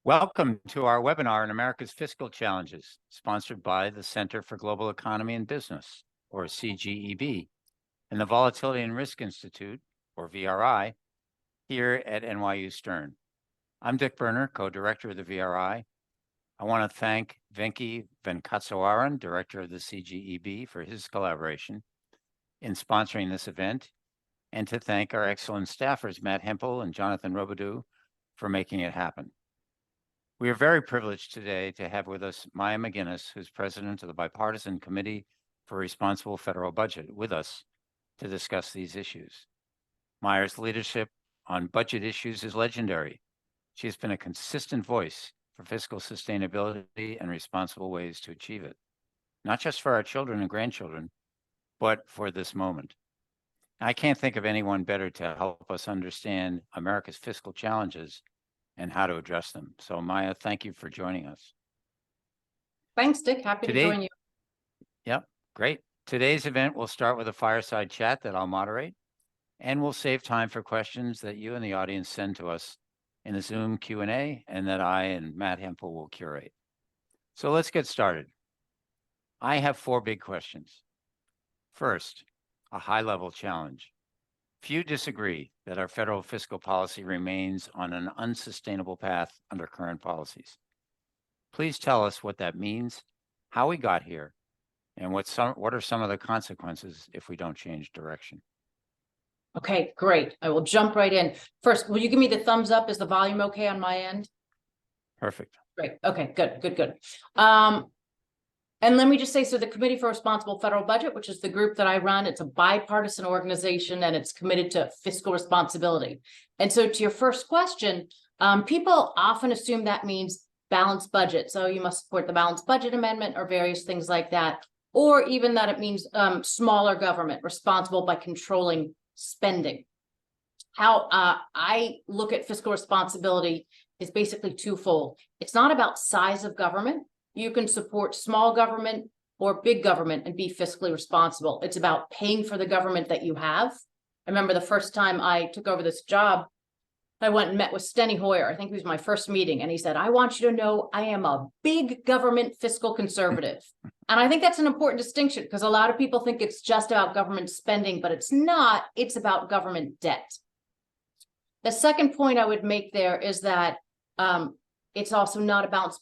Welcome to our webinar on America's Fiscal Challenges, sponsored by the Center for Global Economy and Business, or CGEB, and the Volatility and Risk Institute, or VRI, here at NYU Stern. I'm Dick Berner, co-director of the VRI. I want to thank Venki Venkateswaran, director of the CGEB, for his collaboration in sponsoring this event, and to thank our excellent staffers, Matt Hempel and Jonathan Robidoux, for making it happen. We are very privileged today to have with us Maya MacGuineas, who's president of the Bipartisan Committee for Responsible Federal Budget, with us to discuss these issues. Maya's leadership on budget issues is legendary. She has been a consistent voice for fiscal sustainability and responsible ways to achieve it, not just for our children and grandchildren, but for this moment. I can't think of anyone better to help us understand America's fiscal challenges and how to address them. So Maya, thank you for joining us. Thanks, Dick. Happy to join you. Yep, great. Today's event will start with a fireside chat that I'll moderate, and we'll save time for questions that you and the audience send to us in the Zoom Q&A, and that I and Matt Hempel will curate. So let's get started. I have 4 big questions. First, a high-level challenge. Few disagree that our federal fiscal policy remains on an unsustainable path under current policies. Please tell us what that means, how we got here, and what are some of the consequences if we don't change direction. Okay, great. I will jump right in. First, will you give me the thumbs up? Is the volume okay on my end? Perfect. Great. Okay, good. And let me just say, so the Committee for Responsible Federal Budget, which is the group that I run, it's a bipartisan organization and it's committed to fiscal responsibility. And so to your first question, people often assume that means balanced budget. So you must support the balanced budget amendment or various things like that, or even that it means smaller government responsible by controlling spending. How I look at fiscal responsibility is basically twofold. It's not about size of government. You can support small government or big government and be fiscally responsible. It's about paying for the government that you have. I remember the first time I took over this job, I went and met with Steny Hoyer. I think it was my first meeting. And he said, I want you to know I am a big government fiscal conservative. And I think that's an important distinction because a lot of people think it's just about government spending, but it's not. It's about government debt. The second point I would make there is that it's also not about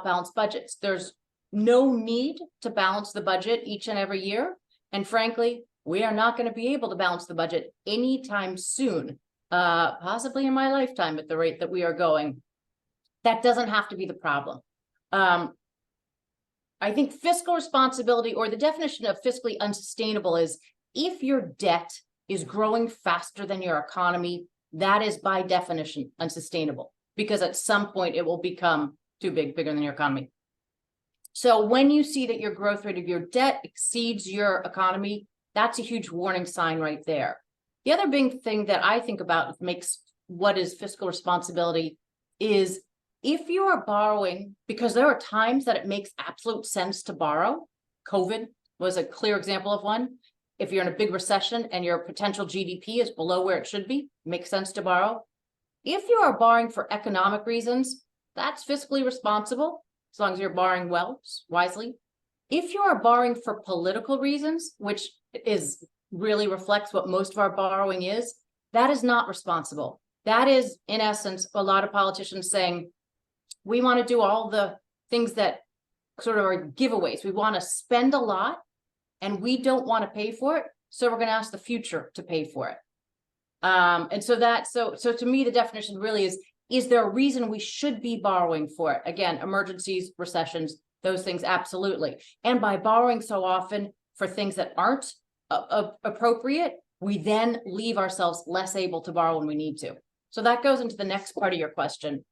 balanced budgets. There's no need to balance the budget each and every year. And frankly, we are not going to be able to balance the budget anytime soon, possibly in my lifetime at the rate that we are going. That doesn't have to be the problem. I think fiscal responsibility, or the definition of fiscally unsustainable, is if your debt is growing faster than your economy, that is by definition unsustainable, because at some point it will become too big, bigger than your economy. So when you see that your growth rate of your debt exceeds your economy, that's a huge warning sign right there. The other big thing that I think about makes what is fiscal responsibility is if you are borrowing, because there are times that it makes absolute sense to borrow. COVID was a clear example of one. If you're in a big recession and your potential GDP is below where it should be, it makes sense to borrow. If you are borrowing for economic reasons, that's fiscally responsible, as long as you're borrowing well, wisely. If you are borrowing for political reasons, which really reflects what most of our borrowing is, that is not responsible. That is, in essence, a lot of politicians saying, we want to do all the things that sort of are giveaways. We want to spend a lot and we don't want to pay for it. So we're going to ask the future to pay for it. And so to me, the definition really is there a reason we should be borrowing for it? Again, emergencies, recessions, those things, absolutely. And by borrowing so often for things that aren't appropriate, we then leave ourselves less able to borrow when we need to. So that goes into the next part of your question,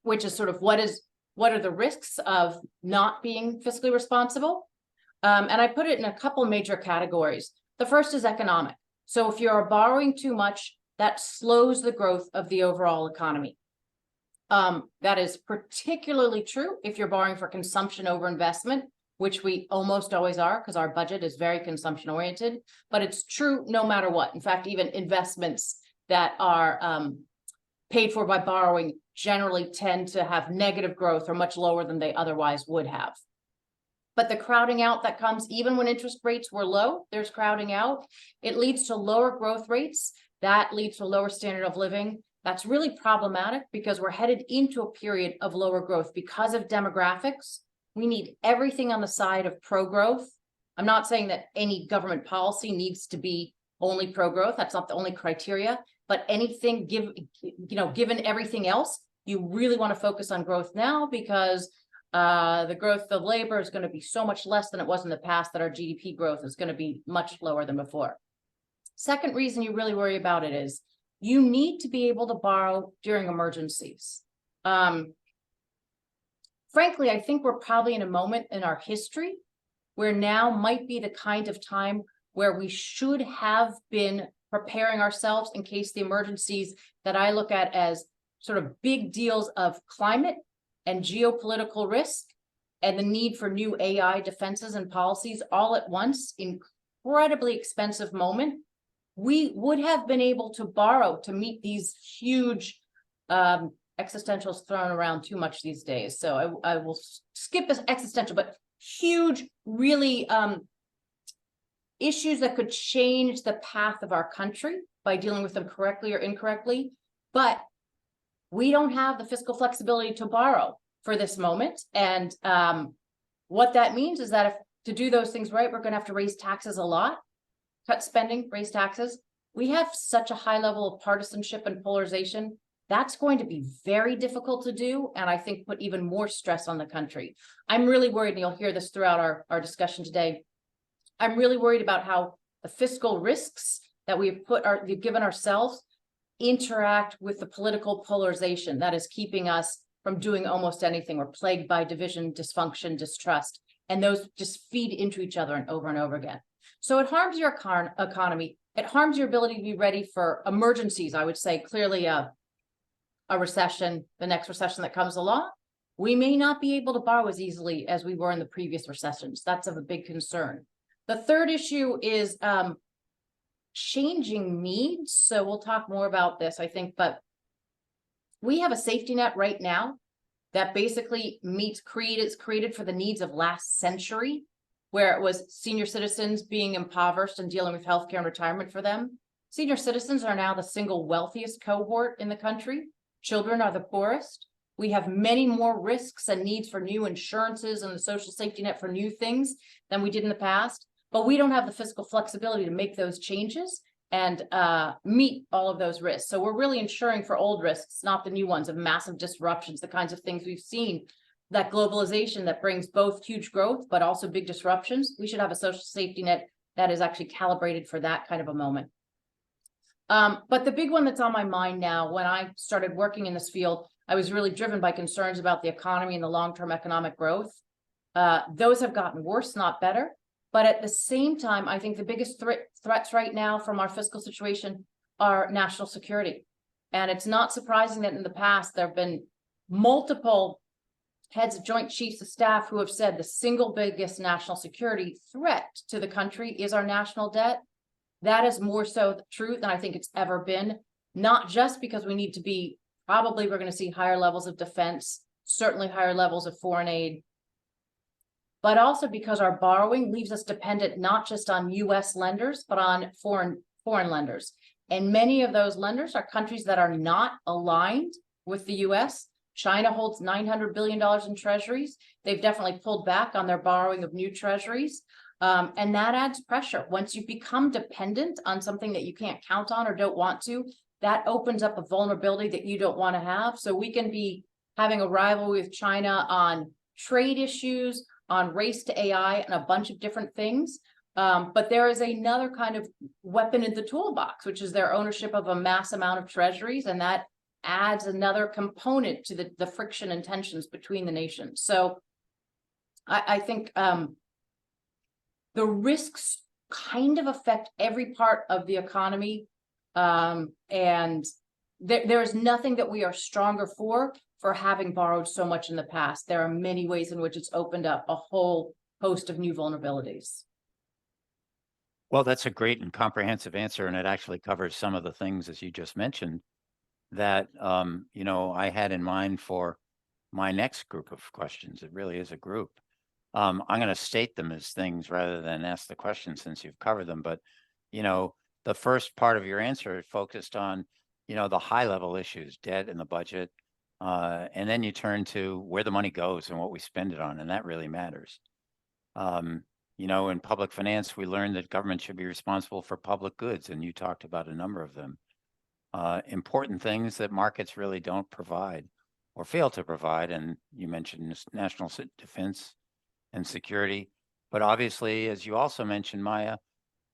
which is sort of what are the risks of not being fiscally responsible? And I put it in a couple major categories. The first is economic. So if you're borrowing too much, that slows the growth of the overall economy. That is particularly true if you're borrowing for consumption over investment, which we almost always are because our budget is very consumption oriented, but it's true no matter what. In fact, even investments that are paid for by borrowing generally tend to have negative growth or much lower than they otherwise would have. But the crowding out that comes, even when interest rates were low, there's crowding out. It leads to lower growth rates. That leads to lower standard of living. That's really problematic because we're headed into a period of lower growth because of demographics. We need everything on the side of pro-growth. I'm not saying that any government policy needs to be only pro-growth. That's not the only criteria, but anything given everything else, you really want to focus on growth now because the growth of labor is going to be so much less than it was in the past that our GDP growth is going to be much lower than before. Second reason you really worry about it is you need to be able to borrow during emergencies. Frankly, I think we're probably in a moment in our history where now might be the kind of time where we should have been preparing ourselves in case the emergencies that I look at as sort of big deals of climate and geopolitical risk and the need for new AI defenses and policies all at once, incredibly expensive moment, we would have been able to borrow to meet these huge existentials thrown around too much these days. So I will skip this existential, but huge, really issues that could change the path of our country by dealing with them correctly or incorrectly. But we don't have the fiscal flexibility to borrow for this moment. And what that means is that if to do those things right, we're going to have to raise taxes a lot, cut spending, raise taxes. We have such a high level of partisanship and polarization. That's going to be very difficult to do. And I think put even more stress on the country. I'm really worried, and you'll hear this throughout our discussion today. I'm really worried about how the fiscal risks that we've given ourselves interact with the political polarization that is keeping us from doing almost anything. We're plagued by division, dysfunction, distrust, and those just feed into each other and over again. So it harms your economy. It harms your ability to be ready for emergencies. I would say clearly a recession, the next recession that comes along, we may not be able to borrow as easily as we were in the previous recessions. That's of a big concern. The third issue is changing needs. So we'll talk more about this, I think, but we have a safety net right now that basically is created for the needs of last century, where it was senior citizens being impoverished and dealing with healthcare and retirement for them. Senior citizens are now the single wealthiest cohort in the country. Children are the poorest. We have many more risks and needs for new insurances and the social safety net for new things than we did in the past. But we don't have the fiscal flexibility to make those changes and meet all of those risks. So we're really insuring for old risks, not the new ones of massive disruptions, the kinds of things we've seen, that globalization that brings both huge growth, but also big disruptions. We should have a social safety net that is actually calibrated for that kind of a moment. But the big one that's on my mind now, when I started working in this field, I was really driven by concerns about the economy and the long-term economic growth. Those have gotten worse, not better. But at the same time, I think the biggest threats right now from our fiscal situation are national security. And it's not surprising that in the past, there have been multiple heads of Joint Chiefs of Staff who have said the single biggest national security threat to the country is our national debt. That is more so true than I think it's ever been, not just because we need to be, probably we're going to see higher levels of defense, certainly higher levels of foreign aid, but also because our borrowing leaves us dependent not just on US lenders, but on foreign lenders. And many of those lenders are countries that are not aligned with the US. China holds $900 billion in treasuries. They've definitely pulled back on their borrowing of new treasuries. And that adds pressure. Once you become dependent on something that you can't count on or don't want to, that opens up a vulnerability that you don't want to have. So we can be having a rivalry with China on trade issues, on race to AI, and a bunch of different things. But there is another kind of weapon in the toolbox, which is their ownership of a mass amount of treasuries. And that adds another component to the friction and tensions between the nations. So I think the risks kind of affect every part of the economy. And there is nothing that we are stronger for having borrowed so much in the past. There are many ways in which it's opened up a whole host of new vulnerabilities. Well, that's a great and comprehensive answer, and it actually covers some of the things as you just mentioned. that, I had in mind for my next group of questions. It really is a group. I'm going to state them as things rather than ask the question since you've covered them. But, the first part of your answer focused on, the high level issues, debt and the budget. And then you turn to where the money goes and what we spend it on. And that really matters. In public finance, we learned that government should be responsible for public goods. And you talked about a number of them. Important things that markets really don't provide or fail to provide. And you mentioned national defense and security. But obviously, as you also mentioned, Maya,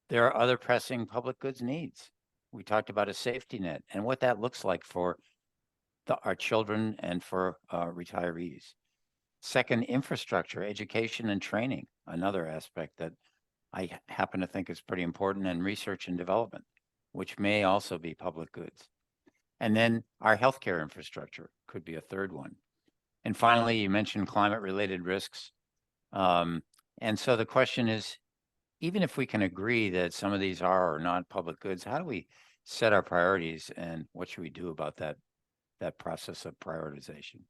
there are other pressing public goods needs. We talked about a safety net and what that looks like for our children and for retirees. Second, infrastructure, education and training, another aspect that I happen to think is pretty important, and research and development, which may also be public goods. And then our healthcare infrastructure could be a third one. And finally, you mentioned climate-related risks. And so the question is, even if we can agree that some of these are or not public goods, how do we set our priorities and what should we do about that process of prioritization?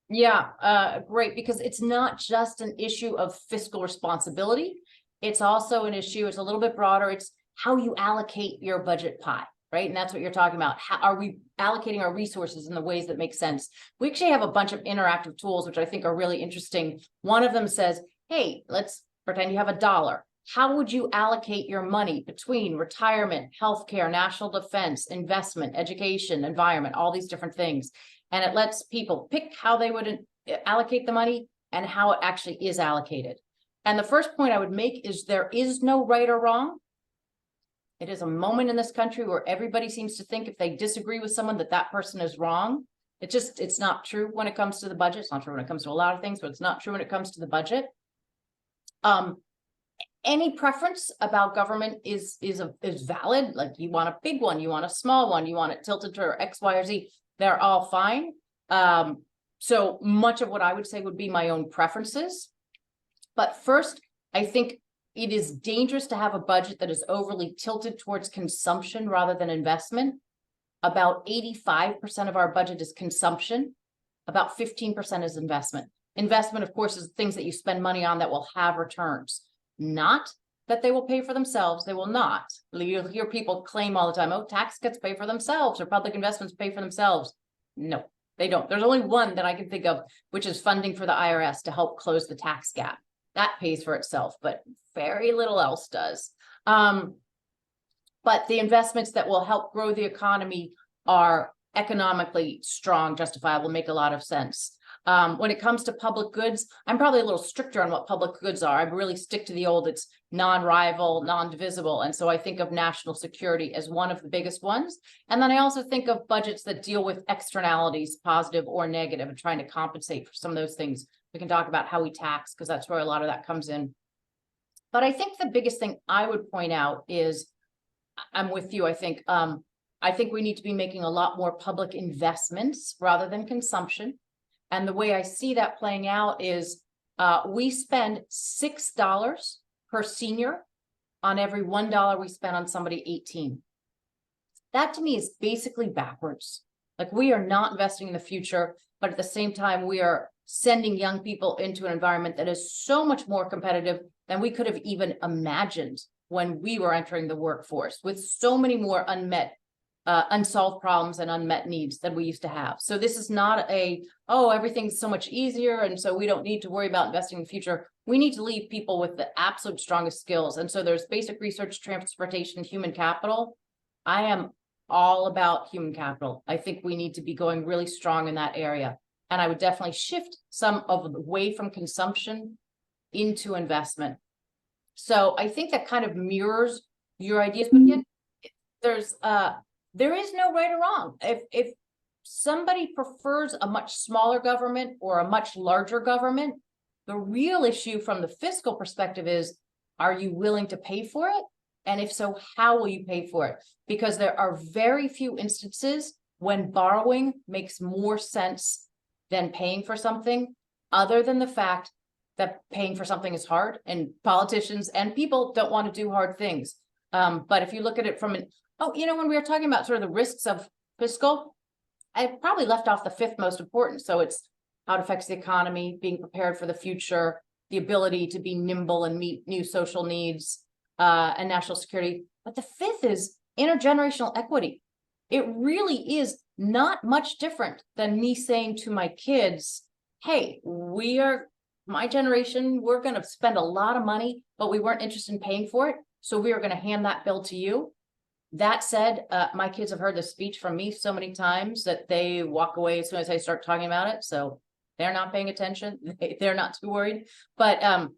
Yeah, great, because it's not just an issue of fiscal responsibility. It's also an issue, it's a little bit broader. It's how you allocate your budget pie, right? And that's what you're talking about. How are we allocating our resources in the ways that make sense? We actually have a bunch of interactive tools, which I think are really interesting. One of them says, hey, let's pretend you have $1. How would you allocate your money between retirement, healthcare, national defense, investment, education, environment, all these different things? And it lets people pick how they would allocate the money and how it actually is allocated. And the first point I would make is there is no right or wrong. It is a moment in this country where everybody seems to think if they disagree with someone that person is wrong. It's not true when it comes to the budget. It's not true when it comes to a lot of things, but it's not true when it comes to the budget. Any preference about government is valid. Like, you want a big one, you want a small one, you want it tilted to X, Y, or Z. They're all fine. So much of what I would say would be my own preferences. But first, I think it is dangerous to have a budget that is overly tilted towards consumption rather than investment. About 85% of our budget is consumption. About 15% is investment. Investment, of course, is things that you spend money on that will have returns. Not that they will pay for themselves. They will not. You'll hear people claim all the time, oh, tax cuts pay for themselves or public investments pay for themselves. No, they don't. There's only one that I can think of, which is funding for the IRS to help close the tax gap. That pays for itself, but very little else does. But the investments that will help grow the economy are economically strong, justifiable, make a lot of sense. When it comes to public goods, I'm probably a little stricter on what public goods are. I really stick to the old, it's non-rival, non-divisible. And so I think of national security as one of the biggest ones. And then I also think of budgets that deal with externalities, positive or negative, and trying to compensate for some of those things. We can talk about how we tax, because that's where a lot of that comes in. But I think the biggest thing I would point out is, I'm with you, I think we need to be making a lot more public investments rather than consumption. And the way I see that playing out is we spend $6 per senior on every $1 we spend on somebody 18. That to me is basically backwards. Like, we are not investing in the future, but at the same time, we are sending young people into an environment that is so much more competitive than we could have even imagined when we were entering the workforce, with so many more unsolved problems and unmet needs than we used to have. So this is not everything's so much easier, and so we don't need to worry about investing in the future. We need to leave people with the absolute strongest skills. And so there's basic research, transportation, human capital. I am all about human capital. I think we need to be going really strong in that area. And I would definitely shift some of the way from consumption into investment. So I think that kind of mirrors your ideas, but yet there is no right or wrong. If somebody prefers a much smaller government or a much larger government, the real issue from the fiscal perspective is, are you willing to pay for it? And if so, how will you pay for it? Because there are very few instances when borrowing makes more sense than paying for something, other than the fact that paying for something is hard, and politicians and people don't want to do hard things. But if you look at it from when we were talking about sort of the risks of fiscal, I probably left off the fifth most important. So it's how it affects the economy, being prepared for the future, the ability to be nimble and meet new social needs, and national security. But the fifth is intergenerational equity. It really is not much different than me saying to my kids, hey, my generation, we're going to spend a lot of money, but we weren't interested in paying for it. So we are going to hand that bill to you. That said, my kids have heard this speech from me so many times that they walk away as soon as I start talking about it. So they're not paying attention. They're not too worried. But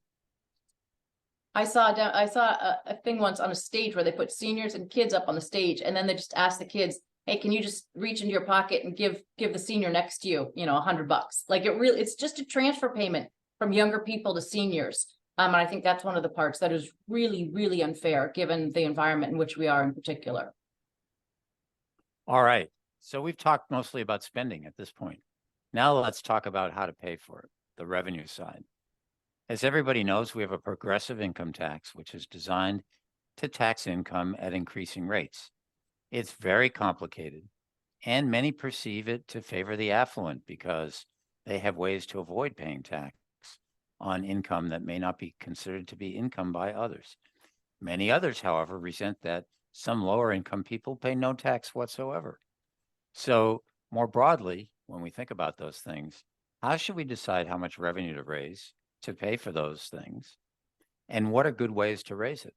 I saw a thing once on a stage where they put seniors and kids up on the stage, and then they just asked the kids, hey, can you just reach into your pocket and give the senior next to you, $100? Like it's just a transfer payment from younger people to seniors. And I think that's one of the parts that is really, really unfair given the environment in which we are in particular. All right. So we've talked mostly about spending at this point. Now let's talk about how to pay for it, the revenue side. As everybody knows, we have a progressive income tax, which is designed to tax income at increasing rates. It's very complicated, and many perceive it to favor the affluent because they have ways to avoid paying tax on income that may not be considered to be income by others. Many others, however, resent that some lower income people pay no tax whatsoever. So more broadly, when we think about those things, how should we decide how much revenue to raise to pay for those things? And what are good ways to raise it?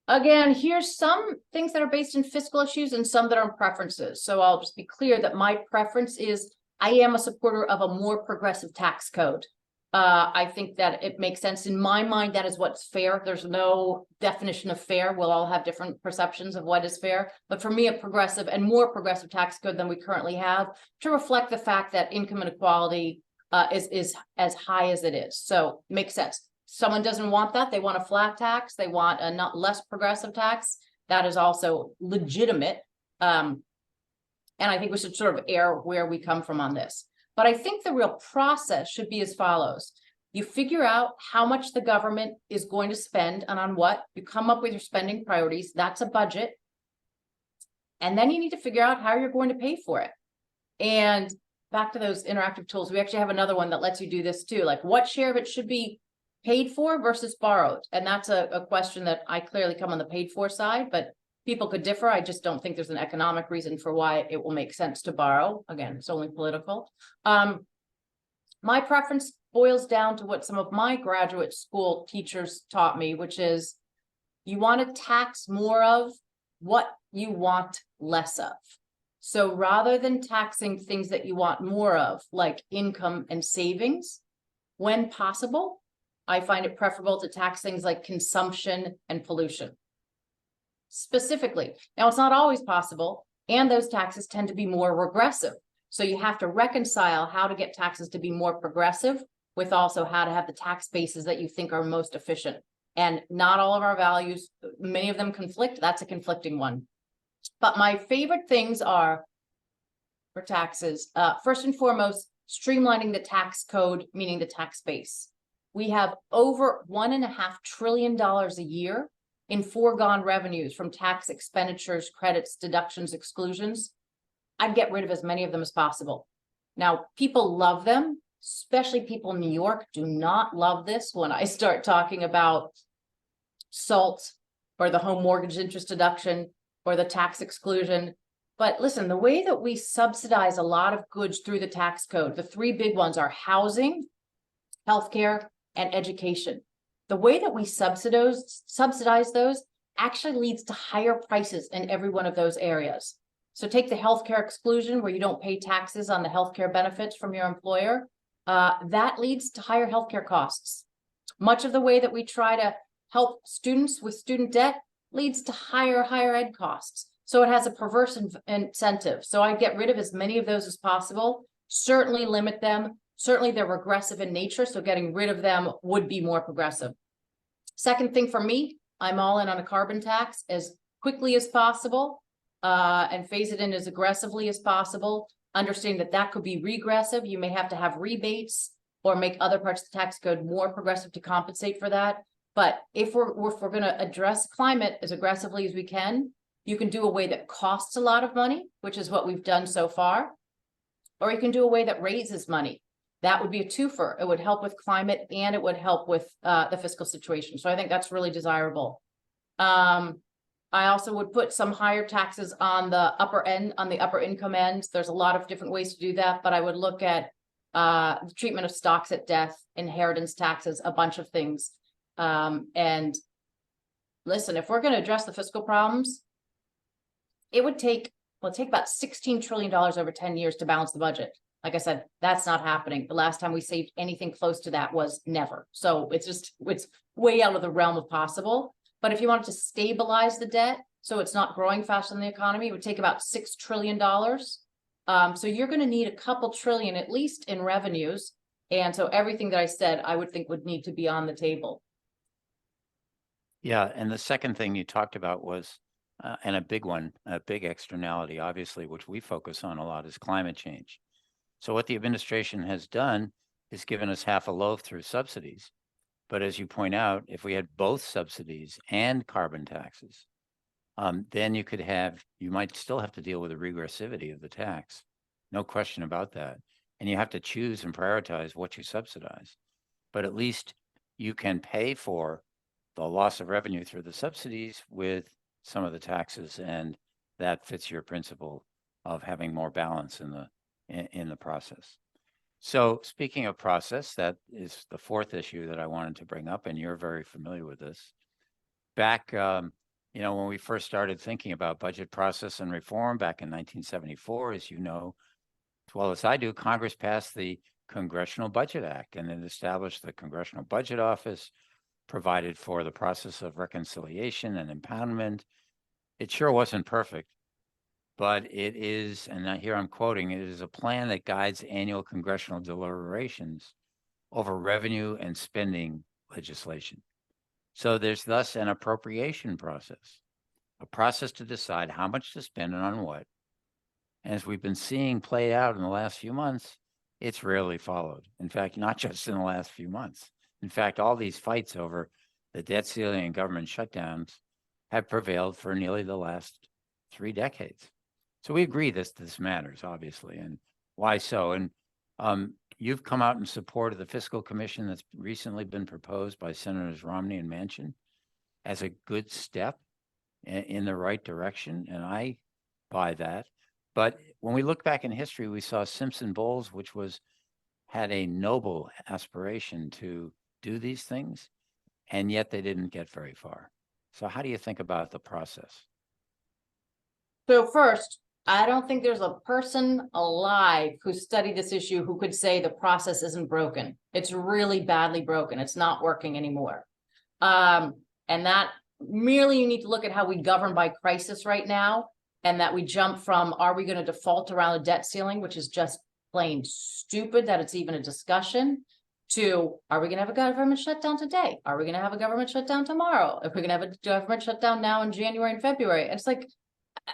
Again, here's some things that are based in fiscal issues and some that are in preferences. So I'll just be clear that my preference is I am a supporter of a more progressive tax code. I think that it makes sense. In my mind, that is what's fair. There's no definition of fair. We'll all have different perceptions of what is fair. But for me, a progressive and more progressive tax code than we currently have to reflect the fact that income inequality is as high as it is. So it makes sense. Someone doesn't want that. They want a flat tax. They want a not less progressive tax. That is also legitimate. And I think we should sort of err where we come from on this. But I think the real process should be as follows. You figure out how much the government is going to spend and on what. You come up with your spending priorities. That's a budget. And then you need to figure out how you're going to pay for it. And back to those interactive tools, we actually have another one that lets you do this too. Like what share of it should be paid for versus borrowed. And that's a question that I clearly come on the paid for side, but people could differ. I just don't think there's an economic reason for why it will make sense to borrow. Again, it's only political. My preference boils down to what some of my graduate school teachers taught me, which is you want to tax more of what you want less of. So rather than taxing things that you want more of, like income and savings, when possible, I find it preferable to tax things like consumption and pollution. Specifically. Now, it's not always possible, and those taxes tend to be more regressive. So you have to reconcile how to get taxes to be more progressive with also how to have the tax bases that you think are most efficient. And not all of our values, many of them conflict. That's a conflicting one. But my favorite things are for taxes, first and foremost, streamlining the tax code, meaning the tax base. We have over $1.5 trillion a year in foregone revenues from tax expenditures, credits, deductions, exclusions. I'd get rid of as many of them as possible. Now, people love them, especially people in New York do not love this when I start talking about SALT or the home mortgage interest deduction or the tax exclusion. But listen, the way that we subsidize a lot of goods through the tax code, the three big ones are housing, healthcare, and education. The way that we subsidize those actually leads to higher prices in every one of those areas. So take the healthcare exclusion where you don't pay taxes on the healthcare benefits from your employer. That leads to higher healthcare costs. Much of the way that we try to help students with student debt leads to higher ed costs. So it has a perverse incentive. So I get rid of as many of those as possible, certainly limit them. Certainly they're regressive in nature, so getting rid of them would be more progressive. Second thing for me, I'm all in on a carbon tax as quickly as possible and phase it in as aggressively as possible. Understanding that that could be regressive. You may have to have rebates or make other parts of the tax code more progressive to compensate for that. But if we're going to address climate as aggressively as we can, You can do a way that costs a lot of money, which is what we've done so far. Or you can do a way that raises money. That would be a twofer. It would help with climate and it would help with the fiscal situation. So I think that's really desirable. I also would put some higher taxes on the upper end, on the upper income ends. There's a lot of different ways to do that, but I would look at the treatment of stocks at death, inheritance taxes, a bunch of things. And listen, if we're going to address the fiscal problems, it would take, well, take about $16 trillion over 10 years to balance the budget. Like I said, that's not happening. The last time we saved anything close to that was never. So it's way out of the realm of possible. But if you wanted to stabilize the debt, so it's not growing faster than the economy, it would take about $6 trillion. So you're going to need a couple trillion, at least in revenues. And so everything that I said, I would think would need to be on the table. Yeah, and the second thing you talked about was, and a big one, a big externality, obviously, which we focus on a lot, is climate change. So what the administration has done is given us half a loaf through subsidies. But as you point out, if we had both subsidies and carbon taxes, then you might still have to deal with the regressivity of the tax. No question about that. And you have to choose and prioritize what you subsidize. But at least you can pay for the loss of revenue through the subsidies with some of the taxes, and that fits your principle of having more balance in the process. So speaking of process, that is the fourth issue that I wanted to bring up, and you're very familiar with this. Back, when we first started thinking about budget process and reform back in 1974, as you know, as well as I do, Congress passed the Congressional Budget Act, and it established the Congressional Budget Office, provided for the process of reconciliation and impoundment. It sure wasn't perfect, but it is, and here I'm quoting, it is a plan that guides annual congressional deliberations over revenue and spending legislation. So there's thus an appropriation process, a process to decide how much to spend and on what. And as we've been seeing play out in the last few months, it's rarely followed. In fact, not just in the last few months. In fact, all these fights over the debt ceiling and government shutdowns have prevailed for nearly the last 3 decades. So we agree this matters, obviously, and why so? And you've come out in support of the fiscal commission that's recently been proposed by Senators Romney and Manchin as a good step in the right direction, and I buy that. But when we look back in history, we saw Simpson-Bowles, which had a noble aspiration to do these things, and yet they didn't get very far. So how do you think about the process? So first, I don't think there's a person alive who studied this issue who could say the process isn't broken. It's really badly broken. It's not working anymore. And that merely you need to look at how we govern by crisis right now, and that we jump from, are we going to default around the debt ceiling, which is just plain stupid that it's even a discussion, to, are we going to have a government shutdown today? Are we going to have a government shutdown tomorrow? If we're going to have a government shutdown now in January and February, it's like,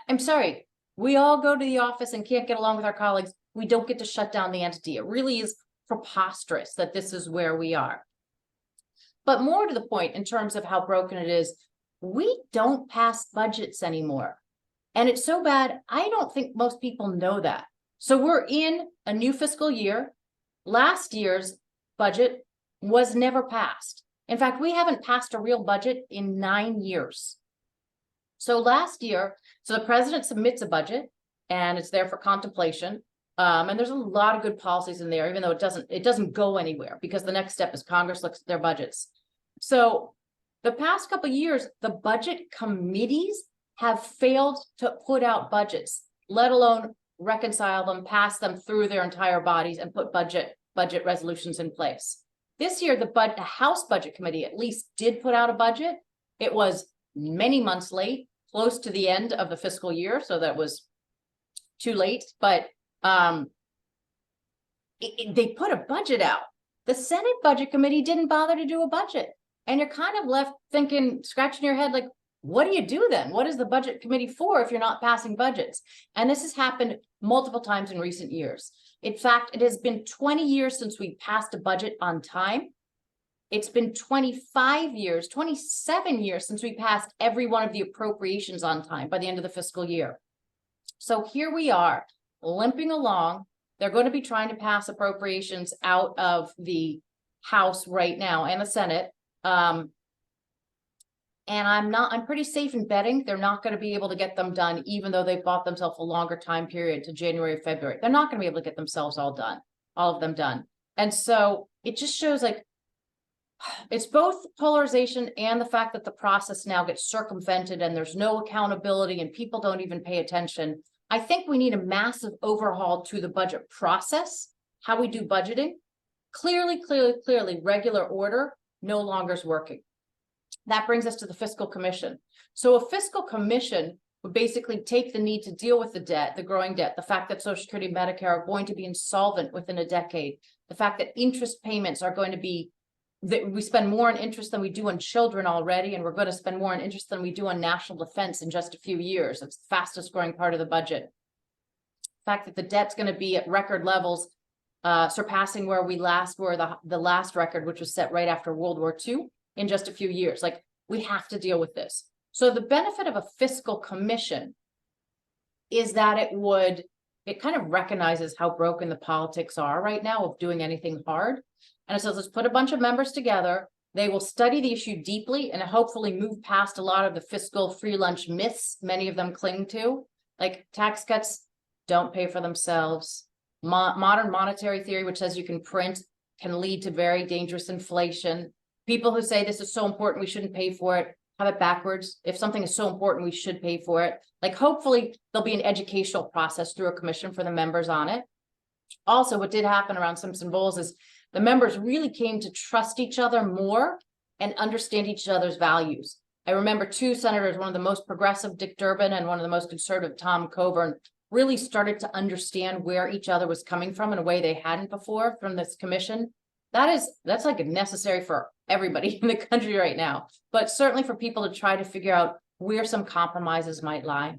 I'm sorry. We all go to the office and can't get along with our colleagues. We don't get to shut down the entity. It really is preposterous that this is where we are. But more to the point, in terms of how broken it is, we don't pass budgets anymore. And it's so bad, I don't think most people know that. So we're in a new fiscal year. Last year's budget was never passed. In fact, we haven't passed a real budget in 9 years. So last year, the president submits a budget and it's there for contemplation. And there's a lot of good policies in there, even though it doesn't go anywhere, because the next step is Congress looks at their budgets. So the past couple of years, the budget committees have failed to put out budgets, let alone reconcile them, pass them through their entire bodies and put budget resolutions in place. This year, the House Budget Committee at least did put out a budget. It was many months late, close to the end of the fiscal year, so that was too late, but they put a budget out. The Senate Budget Committee didn't bother to do a budget, and you're kind of left thinking, scratching your head, like, what do you do then? What is the Budget Committee for if you're not passing budgets? And this has happened multiple times in recent years. In fact, it has been 20 years since we passed a budget on time. It's been 25 years, 27 years since we passed every one of the appropriations on time by the end of the fiscal year. So here we are, limping along. They're going to be trying to pass appropriations out of the House right now and the Senate. And I'm pretty safe in betting they're not going to be able to get them done, even though they bought themselves a longer time period to January or February. They're not going to be able to get themselves all of them done. And so it just shows like, it's both polarization and the fact that the process now gets circumvented and there's no accountability and people don't even pay attention. I think we need a massive overhaul to the budget process, how we do budgeting. Clearly, regular order no longer is working. That brings us to the Fiscal Commission. So a Fiscal Commission would basically take the need to deal with the debt, the growing debt, the fact that Social Security and Medicare are going to be insolvent within a decade, the fact that interest payments are going to be, that we spend more on interest than we do on children already, and we're going to spend more on interest than we do on national defense in just a few years. It's the fastest growing part of the budget. The fact that the debt's going to be at record levels, surpassing where we last were, the last record, which was set right after World War II, in just a few years. Like, we have to deal with this. So the benefit of a fiscal commission is that it kind of recognizes how broken the politics are right now of doing anything hard. And it says, let's put a bunch of members together. They will study the issue deeply and hopefully move past a lot of the fiscal free lunch myths many of them cling to, like tax cuts don't pay for themselves. Modern monetary theory, which says you can print, can lead to very dangerous inflation. People who say this is so important, we shouldn't pay for it, have it backwards. If something is so important, we should pay for it. Like, hopefully there'll be an educational process through a commission for the members on it. Also, what did happen around Simpson Bowles is the members really came to trust each other more and understand each other's values. I remember two senators, one of the most progressive, Dick Durbin, and one of the most conservative, Tom Coburn, really started to understand where each other was coming from in a way they hadn't before from this commission. That's like necessary for everybody in the country right now, but certainly for people to try to figure out where some compromises might lie.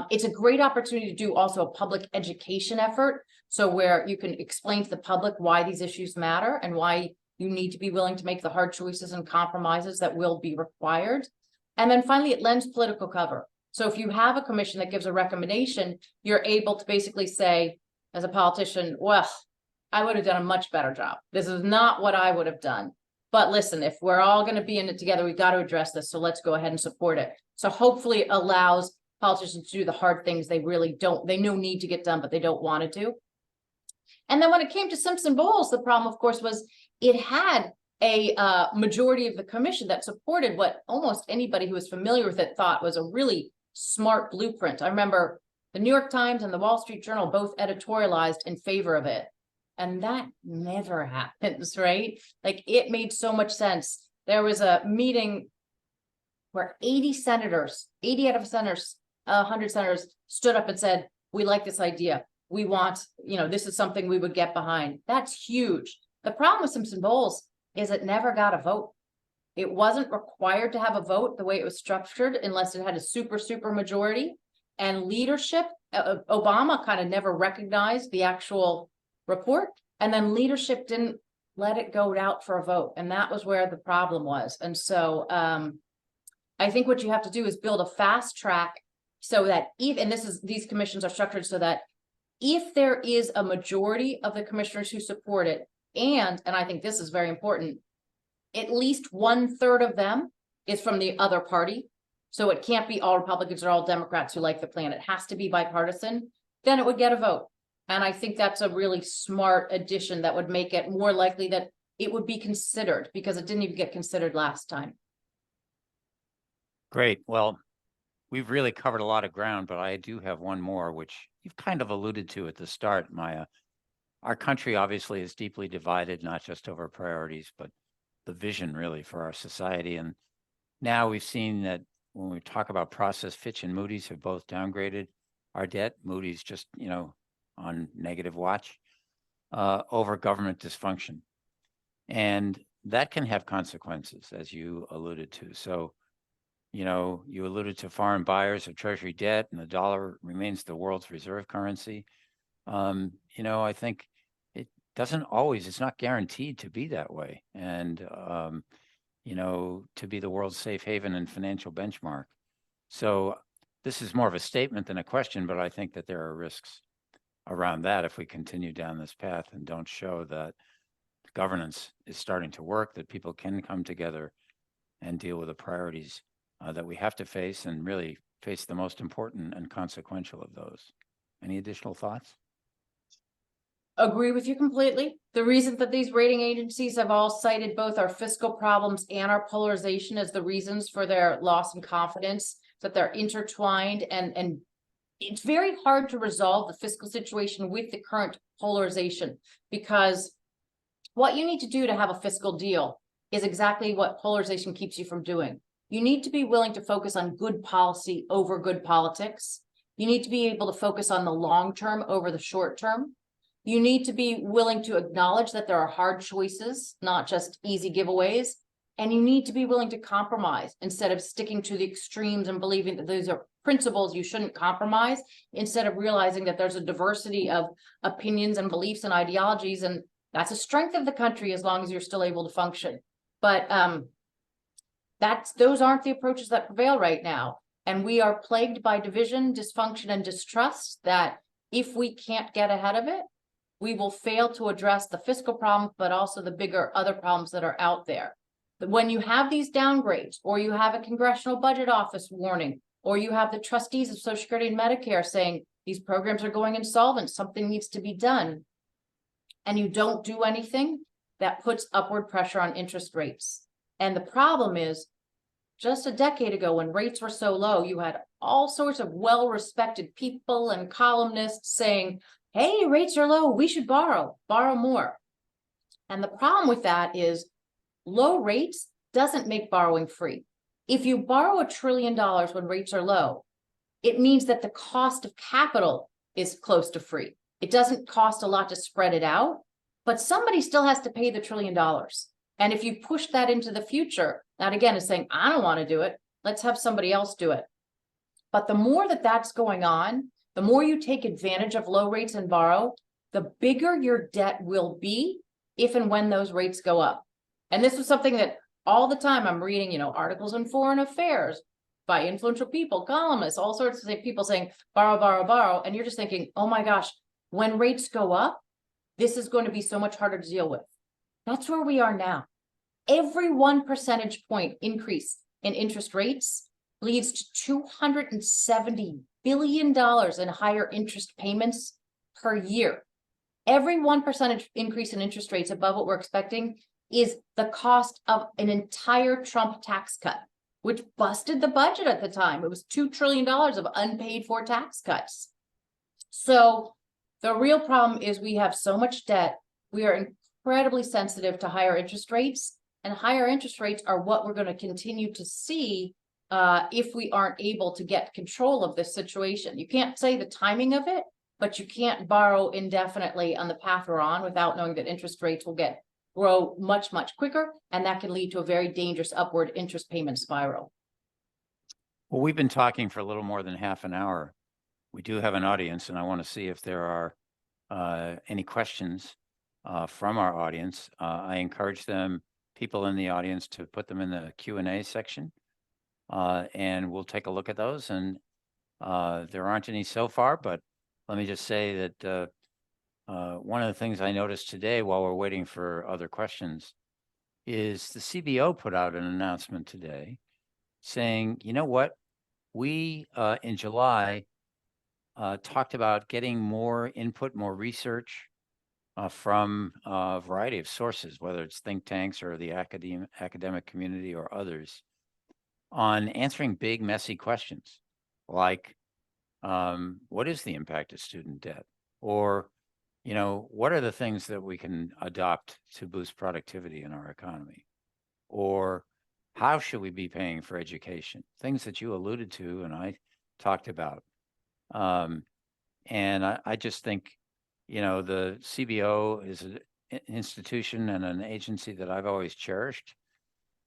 It's a great opportunity to do also a public education effort. So where you can explain to the public why these issues matter and why you need to be willing to make the hard choices and compromises that will be required. And then finally, it lends political cover. So if you have a commission that gives a recommendation, you're able to basically say, as a politician, well, I would have done a much better job. This is not what I would have done. But listen, if we're all going to be in it together, we've got to address this. So let's go ahead and support it. So hopefully it allows politicians to do the hard things they know need to get done, but they don't want to do. And then when it came to Simpson Bowles, the problem, of course, was it had a majority of the commission that supported what almost anybody who was familiar with it thought was a really smart blueprint. I remember the New York Times and the Wall Street Journal both editorialized in favor of it. And that never happens, right? Like, it made so much sense. There was a meeting where 80 out of senators, 100 senators stood up and said, we like this idea. We want, this is something we would get behind. That's huge. The problem with Simpson Bowles is it never got a vote. It wasn't required to have a vote the way it was structured unless it had a super majority. And leadership, Obama kind of never recognized the actual report, and then leadership didn't let it go out for a vote, and that was where the problem was. And so I think what you have to do is build a fast track so that these commissions are structured so that if there is a majority of the commissioners who support it, and I think this is very important, at least 1/3 of them is from the other party. So it can't be all Republicans or all Democrats who like the plan. It has to be bipartisan. Then it would get a vote. And I think that's a really smart addition that would make it more likely that it would be considered, because it didn't even get considered last time. Great. Well, we've really covered a lot of ground, but I do have one more, which you've kind of alluded to at the start, Maya. Our country obviously is deeply divided, not just over priorities, but the vision really for our society. And now we've seen that when we talk about process, Fitch and Moody's have both downgraded our debt. Moody's just, on negative watch over government dysfunction. And that can have consequences, as you alluded to. So, you alluded to foreign buyers of treasury debt, and the dollar remains the world's reserve currency. I think doesn't always, it's not guaranteed to be that way. And, to be the world's safe haven and financial benchmark. So this is more of a statement than a question, but I think that there are risks around that if we continue down this path and don't show that governance is starting to work, that people can come together and deal with the priorities that we have to face, and really face the most important and consequential of those. Any additional thoughts? Agree with you completely. The reason that these rating agencies have all cited both our fiscal problems and our polarization as the reasons for their loss in confidence, that they're intertwined, and it's very hard to resolve the fiscal situation with the current polarization, because what you need to do to have a fiscal deal is exactly what polarization keeps you from doing. You need to be willing to focus on good policy over good politics. You need to be able to focus on the long term over the short term. You need to be willing to acknowledge that there are hard choices, not just easy giveaways. And you need to be willing to compromise instead of sticking to the extremes and believing that those are principles you shouldn't compromise, instead of realizing that there's a diversity of opinions and beliefs and ideologies. And that's a strength of the country as long as you're still able to function. But those aren't the approaches that prevail right now. And we are plagued by division, dysfunction, and distrust that if we can't get ahead of it, we will fail to address the fiscal problem, but also the bigger other problems that are out there. When you have these downgrades, or you have a congressional budget office warning, or you have the trustees of Social Security and Medicare saying these programs are going insolvent, something needs to be done, and you don't do anything, that puts upward pressure on interest rates. And the problem is, just a decade ago, when rates were so low, you had all sorts of well-respected people and columnists saying, hey, rates are low, we should borrow more. And the problem with that is low rates doesn't make borrowing free. If you borrow $1 trillion when rates are low, it means that the cost of capital is close to free. It doesn't cost a lot to spread it out, but somebody still has to pay the $1 trillion. And if you push that into the future, that again is saying, I don't want to do it, let's have somebody else do it. But the more that that's going on, the more you take advantage of low rates and borrow, the bigger your debt will be if and when those rates go up. And this was something that all the time I'm reading, articles in Foreign Affairs by influential people, columnists, all sorts of people saying, borrow, borrow, borrow. And you're just thinking, oh my gosh, when rates go up, this is going to be so much harder to deal with. That's where we are now. Every 1 percentage point increase in interest rates leads to $270 billion in higher interest payments per year. Every 1 percentage increase in interest rates above what we're expecting is the cost of an entire Trump tax cut, which busted the budget at the time. It was $2 trillion of unpaid for tax cuts. So the real problem is we have so much debt. We are incredibly sensitive to higher interest rates, and higher interest rates are what we're going to continue to see if we aren't able to get control of this situation. You can't say the timing of it, but you can't borrow indefinitely on the path we're on without knowing that interest rates will grow much, much quicker, and that can lead to a very dangerous upward interest payment spiral. Well, we've been talking for a little more than half an hour. We do have an audience, and I want to see if there are any questions from our audience. I encourage people in the audience, to put them in the Q&A section, and we'll take a look at those. And there aren't any so far, but let me just say that one of the things I noticed today while we're waiting for other questions is the CBO put out an announcement today saying, you know what, we in July talked about getting more input, more research from a variety of sources, whether it's think tanks or the academic community or others, on answering big, messy questions like, what is the impact of student debt? Or, what are the things that we can adopt to boost productivity in our economy? Or how should we be paying for education? Things that you alluded to and I talked about. And I just think, the CBO is an institution and an agency that I've always cherished.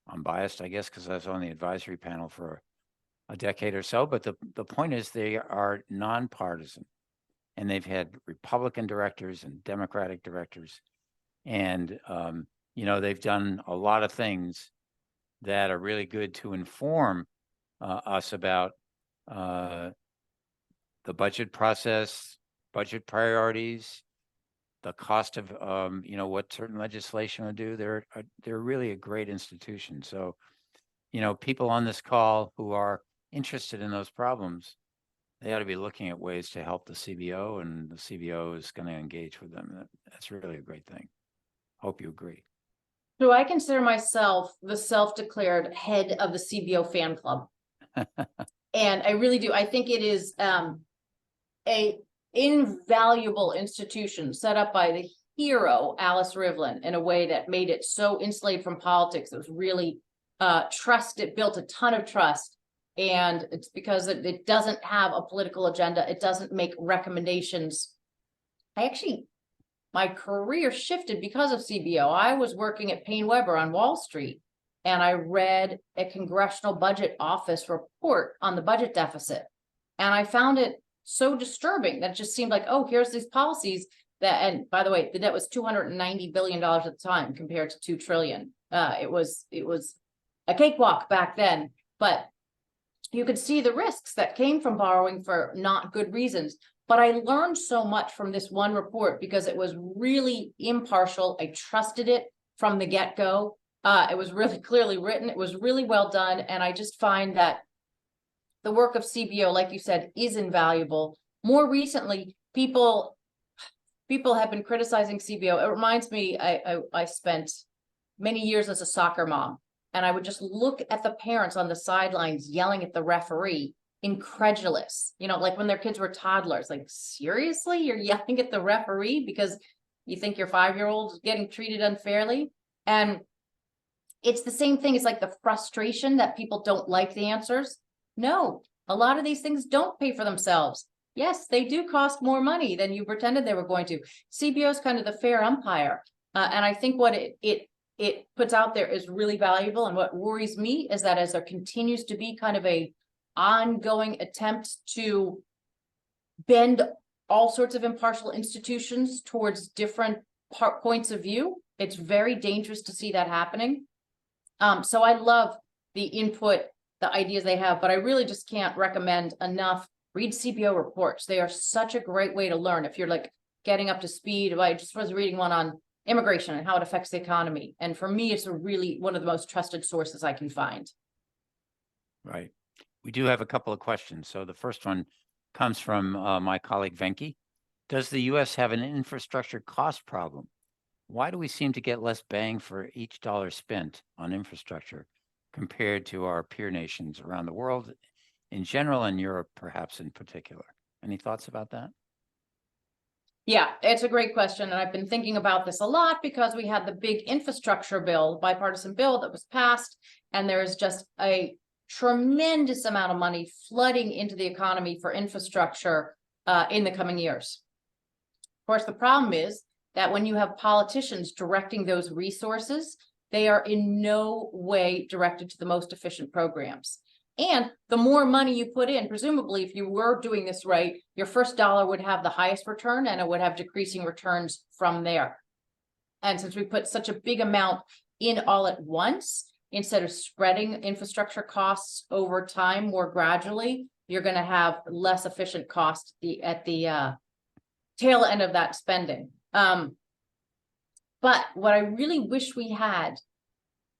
I'm biased, I guess, because I was on the advisory panel for a decade or so. But the point is, they are nonpartisan, and they've had Republican directors and Democratic directors And, they've done a lot of things that are really good to inform us about the budget process, budget priorities, the cost of, what certain legislation will do. They're really a great institution. So, people on this call who are interested in those problems, they ought to be looking at ways to help the CBO, and the CBO is going to engage with them. That's really a great thing. Hope you agree. So I consider myself the self-declared head of the CBO fan club. And I really do. I think it is a invaluable institution set up by the hero, Alice Rivlin, in a way that made it so insulated from politics. It was really trusted, built a ton of trust. And it's because it doesn't have a political agenda. It doesn't make recommendations. My career shifted because of CBO. I was working at Payne Weber on Wall Street, and I read a Congressional Budget Office report on the budget deficit. And I found it so disturbing that it just seemed like, oh, here's these policies that, and by the way, the debt was $290 billion at the time compared to $2 trillion. It was a cakewalk back then, but you could see the risks that came from borrowing for not good reasons. But I learned so much from this one report because it was really impartial. I trusted it from the get-go. It was really clearly written. It was really well done. And I just find that the work of CBO, like you said, is invaluable. More recently, people have been criticizing CBO. It reminds me, I spent many years as a soccer mom, and I would just look at the parents on the sidelines yelling at the referee, incredulous, like when their kids were toddlers, like, seriously, you're yelling at the referee because you think your 5-year-old is getting treated unfairly? And it's the same thing. It's like the frustration that people don't like the answers. No, a lot of these things don't pay for themselves. Yes, they do cost more money than you pretended they were going to. CBO is kind of the fair umpire. And I think what it puts out there is really valuable. And what worries me is that as there continues to be kind of a ongoing attempt to bend all sorts of impartial institutions towards different points of view, it's very dangerous to see that happening. So I love the input, the ideas they have, but I really just can't recommend enough. Read CBO reports. They are such a great way to learn. If you're like getting up to speed, I just was reading one on immigration and how it affects the economy. And for me, it's really one of the most trusted sources I can find. Right. We do have a couple of questions. So the first one comes from my colleague Venki. Does the U.S. have an infrastructure cost problem? Why do we seem to get less bang for each dollar spent on infrastructure compared to our peer nations around the world in general, and Europe perhaps in particular? Any thoughts about that? Yeah, it's a great question. And I've been thinking about this a lot because we had the big infrastructure bill, bipartisan bill that was passed, and there's just a tremendous amount of money flooding into the economy for infrastructure in the coming years. Of course, the problem is that when you have politicians directing those resources, they are in no way directed to the most efficient programs. And the more money you put in, presumably, if you were doing this right, your first dollar would have the highest return and it would have decreasing returns from there. And since we put such a big amount in all at once, instead of spreading infrastructure costs over time more gradually, you're going to have less efficient cost at the tail end of that spending. But what I really wish we had,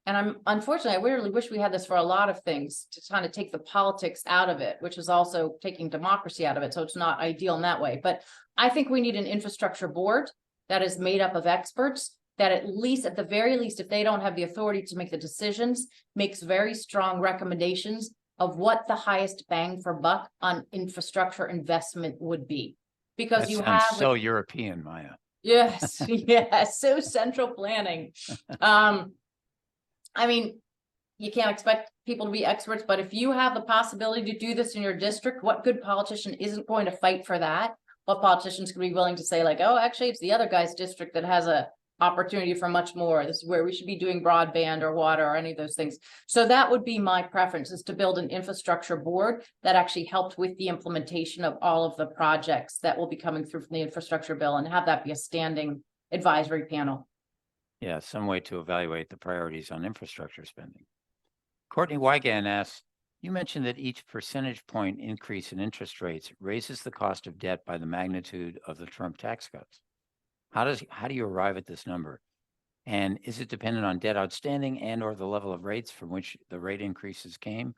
and unfortunately, I really wish we had this for a lot of things, to kind of take the politics out of it, which is also taking democracy out of it. So it's not ideal in that way. But I think we need an infrastructure board that is made up of experts that at the very least, if they don't have the authority to make the decisions, makes very strong recommendations of what the highest bang for buck on infrastructure investment would be. Because that you sounds have so European, Maya. Yes, yes, so central planning. I mean, you can't expect people to be experts, but if you have the possibility to do this in your district, what good politician isn't going to fight for that? What politicians could be willing to say, like, oh, actually, it's the other guy's district that has a opportunity for much more. This is where we should be doing broadband or water or any of those things. So that would be my preference, is to build an infrastructure board that actually helped with the implementation of all of the projects that will be coming through from the infrastructure bill, and have that be a standing advisory panel. Yeah, some way to evaluate the priorities on infrastructure spending. Courtney Wygan asks, you mentioned that each percentage point increase in interest rates raises the cost of debt by the magnitude of the Trump tax cuts. How do you arrive at this number? And is it dependent on debt outstanding and or the level of rates from which the rate increases came?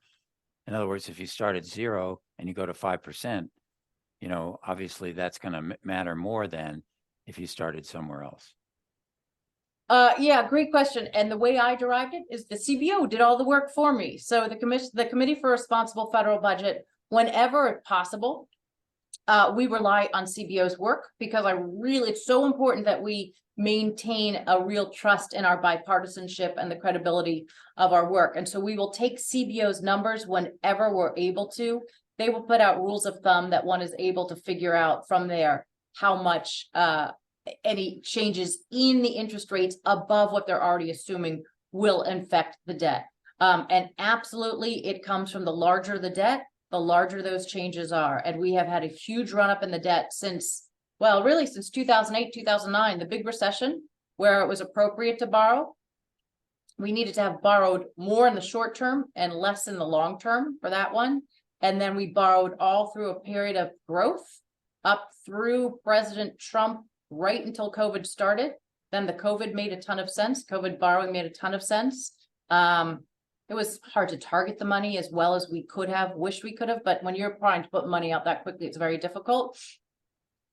In other words, if you start at 0 and you go to 5%, obviously that's going to matter more than if you started somewhere else. Yeah, great question. And the way I derived it is the CBO did all the work for me. So the Committee for Responsible Federal Budget, whenever possible, we rely on CBO's work because it's so important that we maintain a real trust in our bipartisanship and the credibility of our work. And so we will take CBO's numbers whenever we're able to. They will put out rules of thumb that one is able to figure out from there how much any changes in the interest rates above what they're already assuming will affect the debt. And absolutely, it comes from the larger the debt, the larger those changes are. And we have had a huge run up in the debt since 2008, 2009, the big recession, where it was appropriate to borrow. We needed to have borrowed more in the short term and less in the long term for that one. And then we borrowed all through a period of growth up through President Trump, right until COVID started. Then the COVID made a ton of sense. COVID borrowing made a ton of sense. It was hard to target the money as well as we could have, wished we could have, but when you're trying to put money out that quickly, it's very difficult.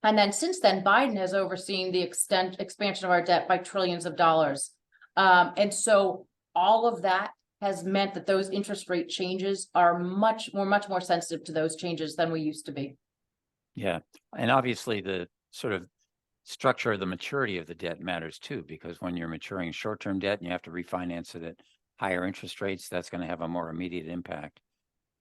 And then since then, Biden has overseen the expansion of our debt by trillions of dollars. And so all of that has meant that those interest rate changes are much more sensitive to those changes than we used to be. Yeah. And obviously the sort of structure of the maturity of the debt matters too, because when you're maturing short-term debt and you have to refinance it at higher interest rates, that's going to have a more immediate impact.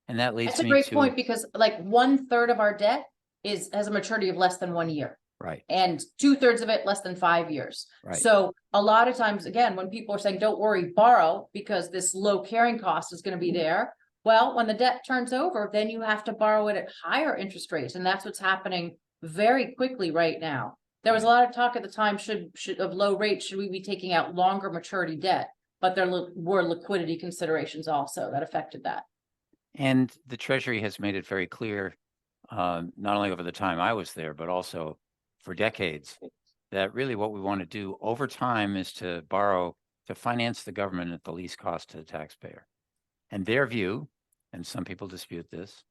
And that leads That's a me great to point, because like 1/3 of our debt has a maturity of less than 1 year. right. And 2/3 of it less than 5 years. Right. So a lot of times, again, when people are saying, don't worry, borrow because this low carrying cost is going to be there. Well, when the debt turns over, then you have to borrow it at higher interest rates. And that's what's happening very quickly right now. There was a lot of talk at the time, of low rates, should we be taking out longer maturity debt? But there were liquidity considerations also that affected that. And the Treasury has made it very clear, not only over the time I was there, but also for decades, that really what we want to do over time is to borrow to finance the government at the least cost to the taxpayer. And their view, and some people dispute this,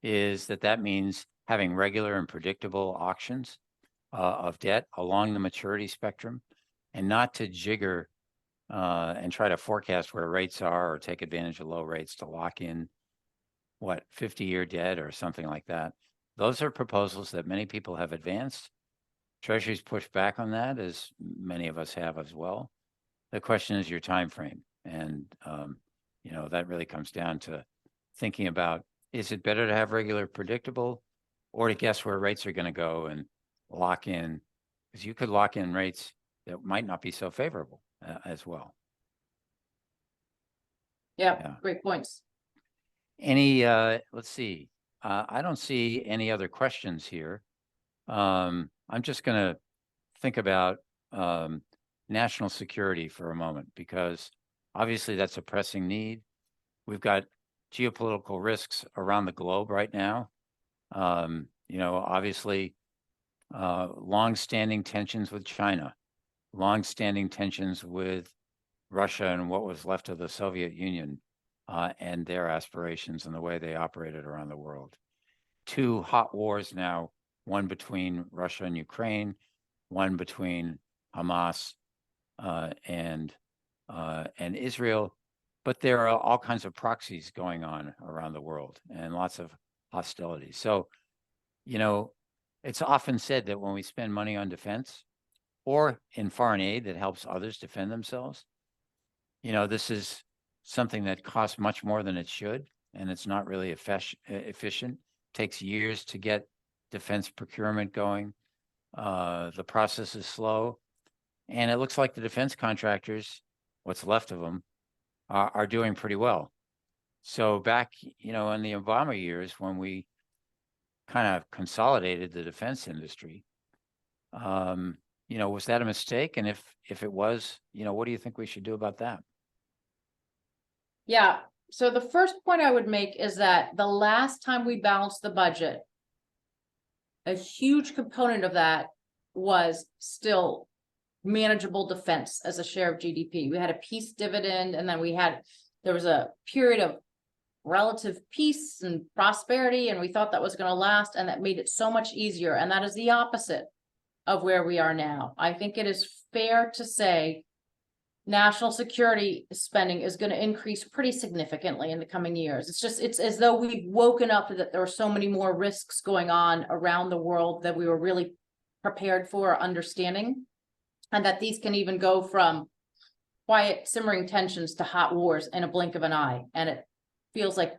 is that means having regular and predictable auctions of debt along the maturity spectrum, and not to jigger and try to forecast where rates are or take advantage of low rates to lock in 50-year debt or something like that. Those are proposals that many people have advanced. Treasury's pushed back on that, as many of us have as well. The question is your time frame, and that really comes down to thinking about, is it better to have regular, predictable, or to guess where rates are going to go and lock in, because you could lock in rates that might not be so favorable as well. Yeah, great points. Let's see. I don't see any other questions here. I'm just going to think about national security for a moment, because obviously that's a pressing need. We've got geopolitical risks around the globe right now. Obviously, long-standing tensions with China, long-standing tensions with Russia and what was left of the Soviet Union, and their aspirations and the way they operated around the world. 2 hot wars now, one between Russia and Ukraine, one between Hamas and Israel. But there are all kinds of proxies going on around the world and lots of hostility. So, it's often said that when we spend money on defense or in foreign aid that helps others defend themselves, this is something that costs much more than it should, and it's not really efficient. Takes years to get defense procurement going. The process is slow, and it looks like the defense contractors, what's left of them, are doing pretty well. So back, in the Obama years, when we kind of consolidated the defense industry, was that a mistake? And if it was, what do you think we should do about that? Yeah, so the first point I would make is that the last time we balanced the budget, a huge component of that was still manageable defense as a share of GDP. We had a peace dividend, and then there was a period of relative peace and prosperity, and we thought that was going to last, and that made it so much easier. And that is the opposite of where we are now. I think it is fair to say national security spending is going to increase pretty significantly in the coming years. It's as though we've woken up that there are so many more risks going on around the world that we were really prepared for or understanding, and that these can even go from quiet simmering tensions to hot wars in a blink of an eye. And it feels like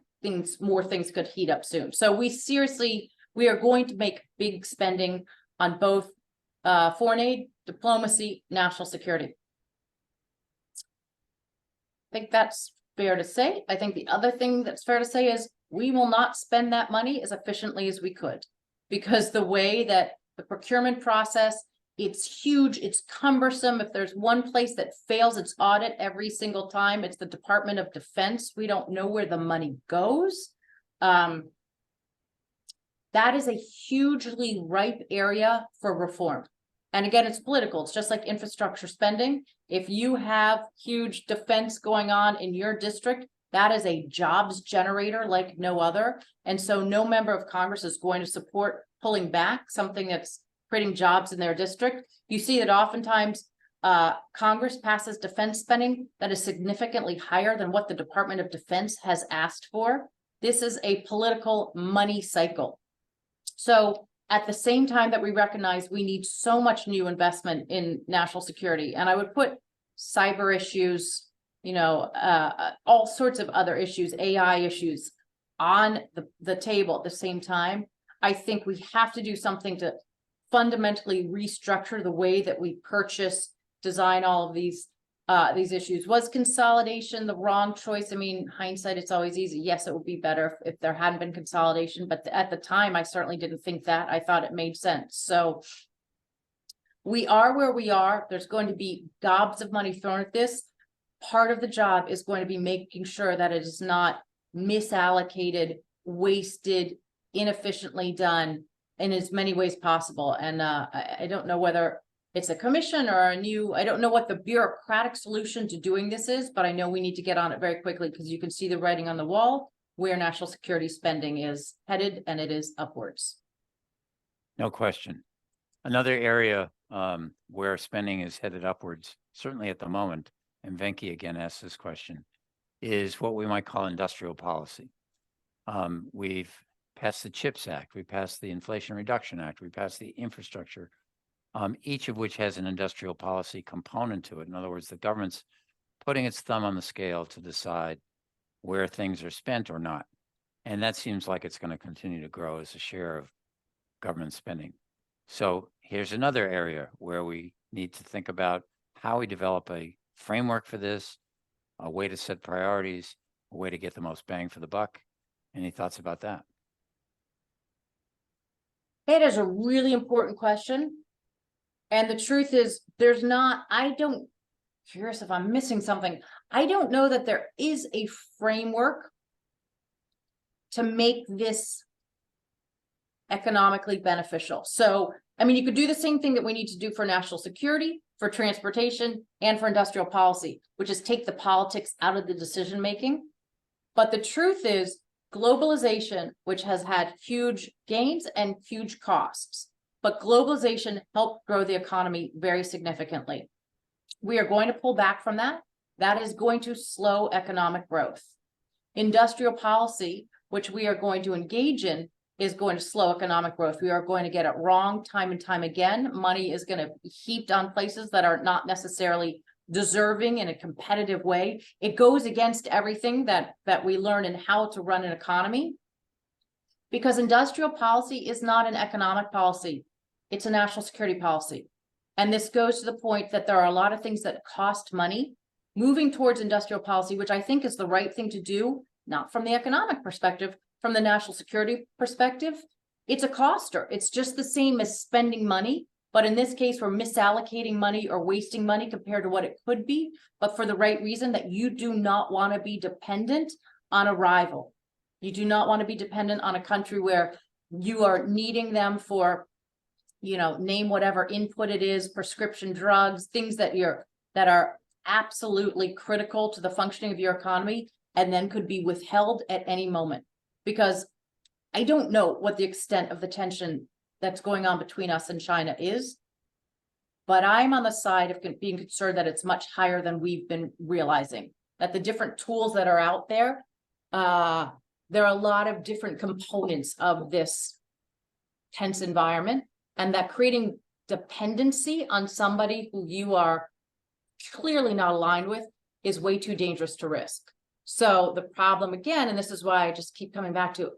more things could heat up soon. So we are going to make big spending on both foreign aid, diplomacy, national security. I think that's fair to say. I think the other thing that's fair to say is we will not spend that money as efficiently as we could, because the way that the procurement process, it's huge, it's cumbersome. If there's one place that fails its audit every single time, it's the Department of Defense. We don't know where the money goes. That is a hugely ripe area for reform. And again, it's political. It's just like infrastructure spending. If you have huge defense going on in your district, that is a jobs generator like no other. And so no member of Congress is going to support pulling back something that's creating jobs in their district. You see that oftentimes Congress passes defense spending that is significantly higher than what the Department of Defense has asked for. This is a political money cycle. So at the same time that we recognize we need so much new investment in national security, and I would put cyber issues, all sorts of other issues, AI issues on the table at the same time, I think we have to do something to fundamentally restructure the way that we purchase, design all of these issues. Was consolidation the wrong choice? I mean, hindsight, it's always easy. Yes, it would be better if there hadn't been consolidation, but at the time, I certainly didn't think that. I thought it made sense. So we are where we are. There's going to be gobs of money thrown at this. Part of the job is going to be making sure that it is not misallocated, wasted, inefficiently done in as many ways possible. And I don't know whether it's a commission or I don't know what the bureaucratic solution to doing this is, but I know we need to get on it very quickly, because you can see the writing on the wall where national security spending is headed, and it is upwards. No question. Another area where spending is headed upwards, certainly at the moment, and Venki again asked this question, is what we might call industrial policy. We've passed the CHIPS Act, we passed the Inflation Reduction Act, we passed the infrastructure, each of which has an industrial policy component to it. In other words, the government's putting its thumb on the scale to decide where things are spent or not. And that seems like it's going to continue to grow as a share of government spending. So here's another area where we need to think about how we develop a framework for this, a way to set priorities, a way to get the most bang for the buck. Any thoughts about that? It is a really important question. And the truth is, curious if I'm missing something. I don't know that there is a framework to make this economically beneficial. So, I mean, you could do the same thing that we need to do for national security, for transportation, and for industrial policy, which is take the politics out of the decision-making. But the truth is, globalization, which has had huge gains and huge costs, but globalization helped grow the economy very significantly. We are going to pull back from that. That is going to slow economic growth. Industrial policy, which we are going to engage in, is going to slow economic growth. We are going to get it wrong time and time again. Money is going to be heaped on places that are not necessarily deserving in a competitive way. It goes against everything that we learn in how to run an economy, because industrial policy is not an economic policy. It's a national security policy. And this goes to the point that there are a lot of things that cost money. Moving towards industrial policy, which I think is the right thing to do, not from the economic perspective, from the national security perspective, it's a coster. It's just the same as spending money But in this case, we're misallocating money or wasting money compared to what it could be, but for the right reason, that you do not want to be dependent on a rival. You do not want to be dependent on a country where you are needing them for, name whatever input it is, prescription drugs, things that are absolutely critical to the functioning of your economy, and then could be withheld at any moment. Because I don't know what the extent of the tension that's going on between us and China is, but I'm on the side of being concerned that it's much higher than we've been realizing, that the different tools that are out there, there are a lot of different components of this tense environment, and that creating dependency on somebody who you are clearly not aligned with is way too dangerous to risk. So the problem again, and this is why I just keep coming back to,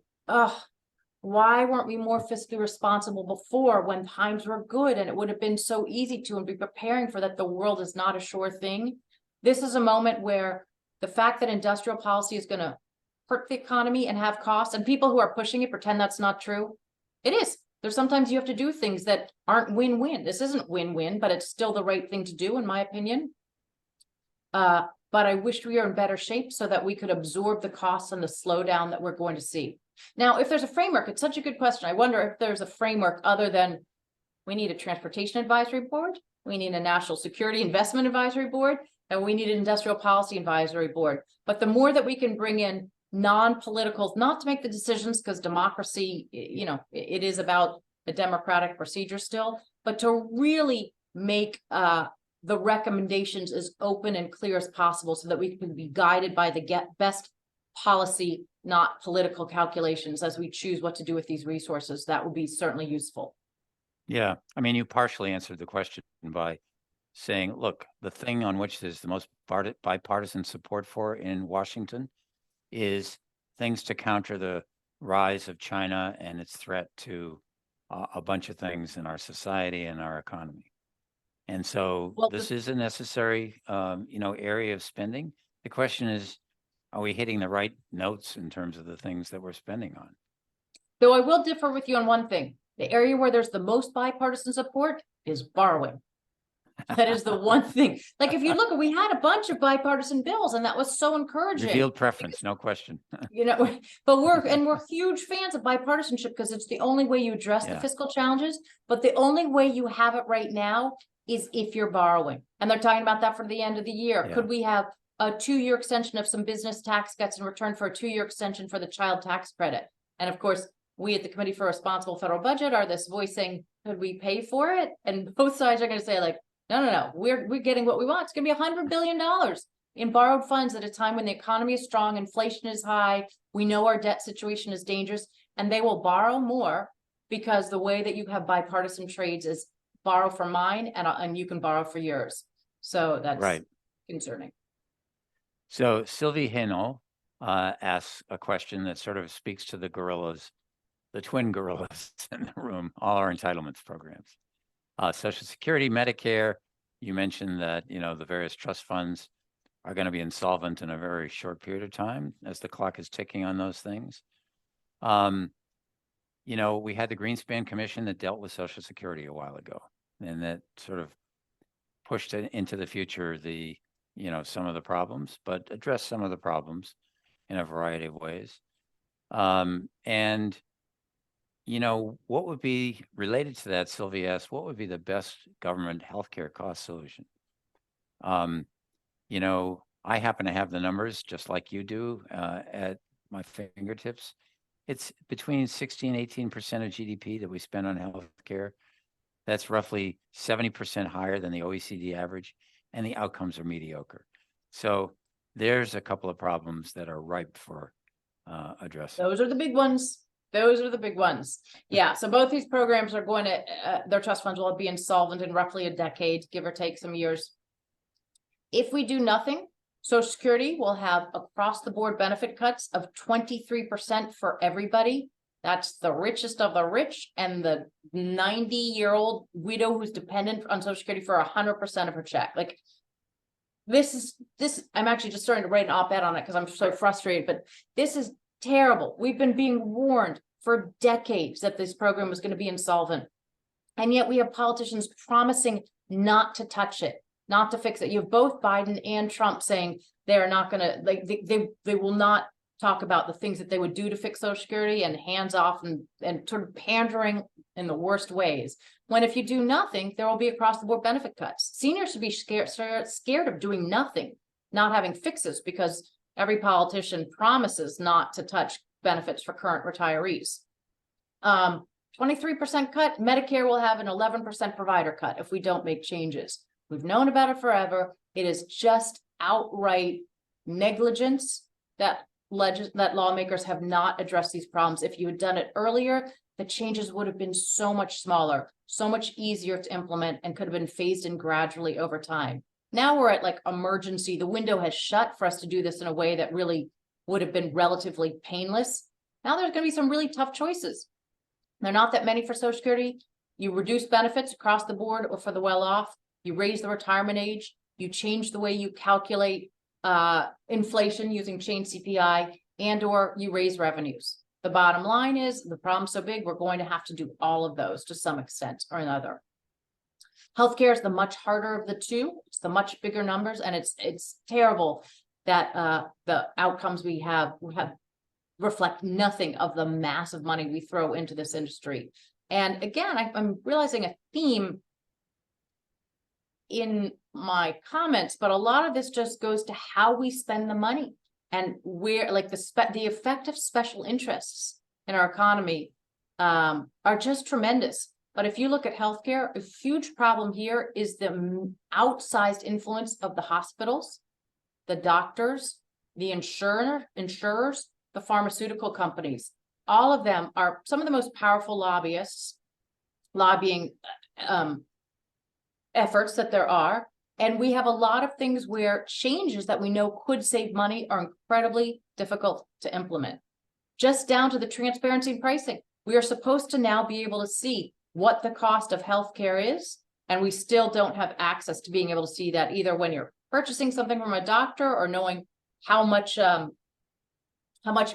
why weren't we more fiscally responsible before when times were good and it would have been so easy to, and be preparing for that? The world is not a sure thing. This is a moment where the fact that industrial policy is going to hurt the economy and have costs, and people who are pushing it pretend that's not true. It is. There's sometimes you have to do things that aren't win-win. This isn't win-win, but it's still the right thing to do, in my opinion. But I wish we were in better shape so that we could absorb the costs and the slowdown that we're going to see. Now, if there's a framework, it's such a good question. I wonder if there's a framework other than we need a transportation advisory board, we need a national security investment advisory board, and we need an industrial policy advisory board. But the more that we can bring in non-politicals, not to make the decisions, because democracy, it is about a democratic procedure still, but to really make the recommendations as open and clear as possible so that we can be guided by the best policy, not political calculations as we choose what to do with these resources. That would be certainly useful. Yeah, I mean, you partially answered the question by saying, look, the thing on which there's the most bipartisan support for in Washington is things to counter the rise of China and its threat to a bunch of things in our society and our economy. And so this is a necessary, area of spending. The question is, are we hitting the right notes in terms of the things that we're spending on? Though I will differ with you on one thing. The area where there's the most bipartisan support is borrowing. That is the one thing. Like, if you look, we had a bunch of bipartisan bills, and that was so encouraging. Revealed preference, no question. But we're huge fans of bipartisanship because it's the only way you address the fiscal challenges. But the only way you have it right now is if you're borrowing. And they're talking about that for the end of the year. Yeah. Could we have a 2-year extension of some business tax cuts in return for a 2-year extension for the child tax credit? And of course, we at the Committee for a Responsible Federal Budget are this voice saying, could we pay for it? And both sides are going to say, like, no, we're getting what we want. It's going to be $100 billion in borrowed funds at a time when the economy is strong, inflation is high, we know our debt situation is dangerous, and they will borrow more because the way that you have bipartisan trades is borrow for mine and you can borrow for yours. So that's right. Concerning. So Sylvie Hinault asks a question that sort of speaks to the gorillas, the twin gorillas in the room, all our entitlements programs. Social Security, Medicare, you mentioned that, the various trust funds are going to be insolvent in a very short period of time as the clock is ticking on those things. We had the Greenspan Commission that dealt with Social Security a while ago, and that sort of pushed it into the future, some of the problems, but addressed some of the problems in a variety of ways. What would be related to that, Sylvie asked, what would be the best government healthcare cost solution? I happen to have the numbers just like you do at my fingertips. It's between 16 and 18% of GDP that we spend on healthcare. That's roughly 70% higher than the OECD average, and the outcomes are mediocre. So there's a couple of problems that are ripe for addressing. Those are the big ones. Those are the big ones. Yeah. So both these programs are going to, their trust funds will be insolvent in roughly a decade, give or take some years. If we do nothing, Social Security will have across the board benefit cuts of 23% for everybody. That's the richest of the rich and the 90-year-old widow who's dependent on Social Security for 100% of her check. Like, this, I'm actually just starting to write an op-ed on it because I'm so frustrated, but this is terrible. We've been being warned for decades that this program was going to be insolvent. And yet we have politicians promising not to touch it, not to fix it. You have both Biden and Trump saying they're not going to, like, they will not talk about the things that they would do to fix Social Security, and hands off and sort of pandering in the worst ways. When if you do nothing, there will be across the board benefit cuts. Seniors should be scared of doing nothing, not having fixes, because every politician promises not to touch benefits for current retirees. 23% cut, Medicare will have an 11% provider cut if we don't make changes. We've known about it forever. It is just outright negligence that lawmakers have not addressed these problems. If you had done it earlier, the changes would have been so much smaller, so much easier to implement, and could have been phased in gradually over time. Now we're at like emergency. The window has shut for us to do this in a way that really would have been relatively painless. Now there's going to be some really tough choices. They're not that many for Social Security. You reduce benefits across the board or for the well-off. You raise the retirement age. You change the way you calculate inflation using chain CPI, and or you raise revenues. The bottom line is the problem's so big, we're going to have to do all of those to some extent or another. Healthcare is the much harder of the two. It's the much bigger numbers, and it's terrible that the outcomes we have reflect nothing of the massive money we throw into this industry. And again, I'm realizing a theme in my comments, but a lot of this just goes to how we spend the money, and where, like, the effect of special interests in our economy are just tremendous. But if you look at healthcare, a huge problem here is the outsized influence of the hospitals, the doctors, the insurers, the pharmaceutical companies. All of them are some of the most powerful lobbyists, lobbying efforts that there are. And we have a lot of things where changes that we know could save money are incredibly difficult to implement. Just down to the transparency in pricing. We are supposed to now be able to see what the cost of healthcare is, and we still don't have access to being able to see that either when you're purchasing something from a doctor or knowing how much of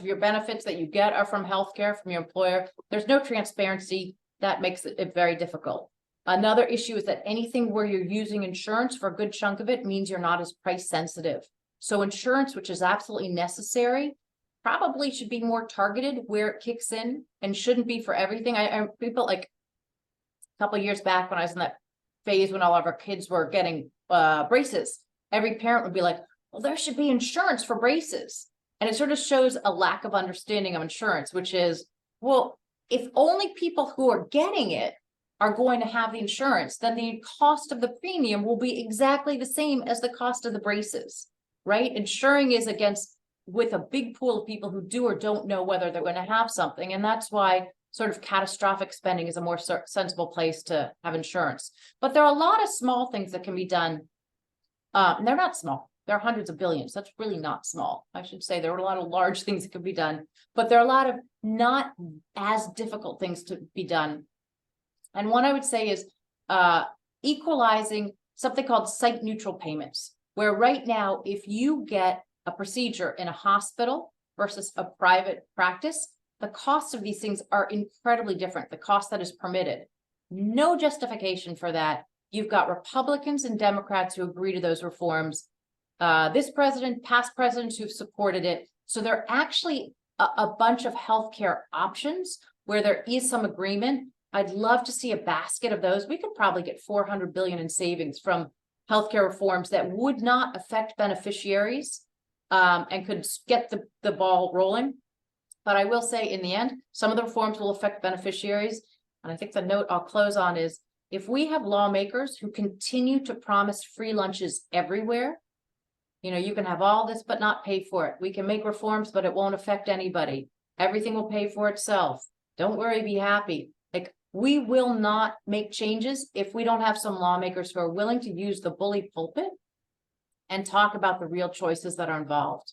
your benefits that you get are from healthcare from your employer. There's no transparency. That makes it very difficult. Another issue is that anything where you're using insurance for a good chunk of it means you're not as price sensitive. So insurance, which is absolutely necessary, probably should be more targeted where it kicks in and shouldn't be for everything. I people like a couple of years back when I was in that phase when all of our kids were getting braces, every parent would be like, well, there should be insurance for braces. And it sort of shows a lack of understanding of insurance, which is, well, if only people who are getting it are going to have the insurance, then the cost of the premium will be exactly the same as the cost of the braces, right? Insuring is with a big pool of people who do or don't know whether they're going to have something. And that's why sort of catastrophic spending is a more sensible place to have insurance. But there are a lot of small things that can be done. And they're not small. There are hundreds of billions. That's really not small. I should say there are a lot of large things that can be done, but there are a lot of not as difficult things to be done. And one I would say is equalizing something called site neutral payments, where right now, if you get a procedure in a hospital versus a private practice, the costs of these things are incredibly different. The cost that is permitted, no justification for that. You've got Republicans and Democrats who agree to those reforms. This president, past presidents who've supported it. So there are actually a bunch of healthcare options where there is some agreement. I'd love to see a basket of those. We could probably get $400 billion in savings from healthcare reforms that would not affect beneficiaries and could get the ball rolling. But I will say in the end, some of the reforms will affect beneficiaries. And I think the note I'll close on is, if we have lawmakers who continue to promise free lunches everywhere, you know, you can have all this, but not pay for it. We can make reforms, but it won't affect anybody. Everything will pay for itself. Don't worry, be happy. Like, we will not make changes if we don't have some lawmakers who are willing to use the bully pulpit and talk about the real choices that are involved.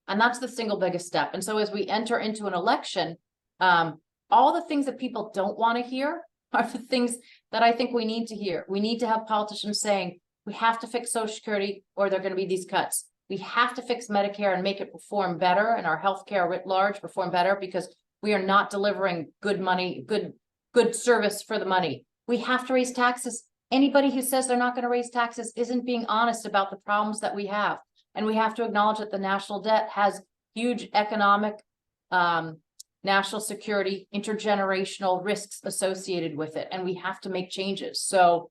And that's the single biggest step. And so as we enter into an election, all the things that people don't want to hear are the things that I think we need to hear. We need to have politicians saying, we have to fix Social Security or there are going to be these cuts. We have to fix Medicare and make it perform better, and our healthcare writ large perform better, because we are not delivering good money, good service for the money. We have to raise taxes. Anybody who says they're not going to raise taxes isn't being honest about the problems that we have. And we have to acknowledge that the national debt has huge economic, national security, intergenerational risks associated with it. And we have to make changes. So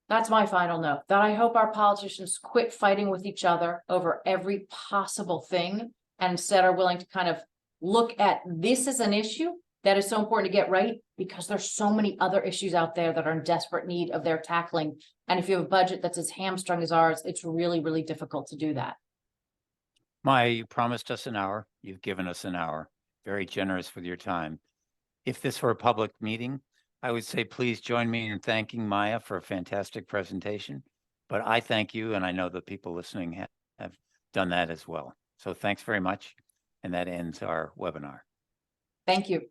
that's my final note, that I hope our politicians quit fighting with each other over every possible thing and instead are willing to kind of look at this as an issue that is so important to get right, because there's so many other issues out there that are in desperate need of their tackling. And if you have a budget that's as hamstrung as ours, it's really, really difficult to do that. Maya, you promised us an hour. You've given us an hour. Very generous with your time. If this were a public meeting, I would say, please join me in thanking Maya for a fantastic presentation. But I thank you, and I know the people listening have done that as well. So thanks very much. And that ends our webinar. Thank you.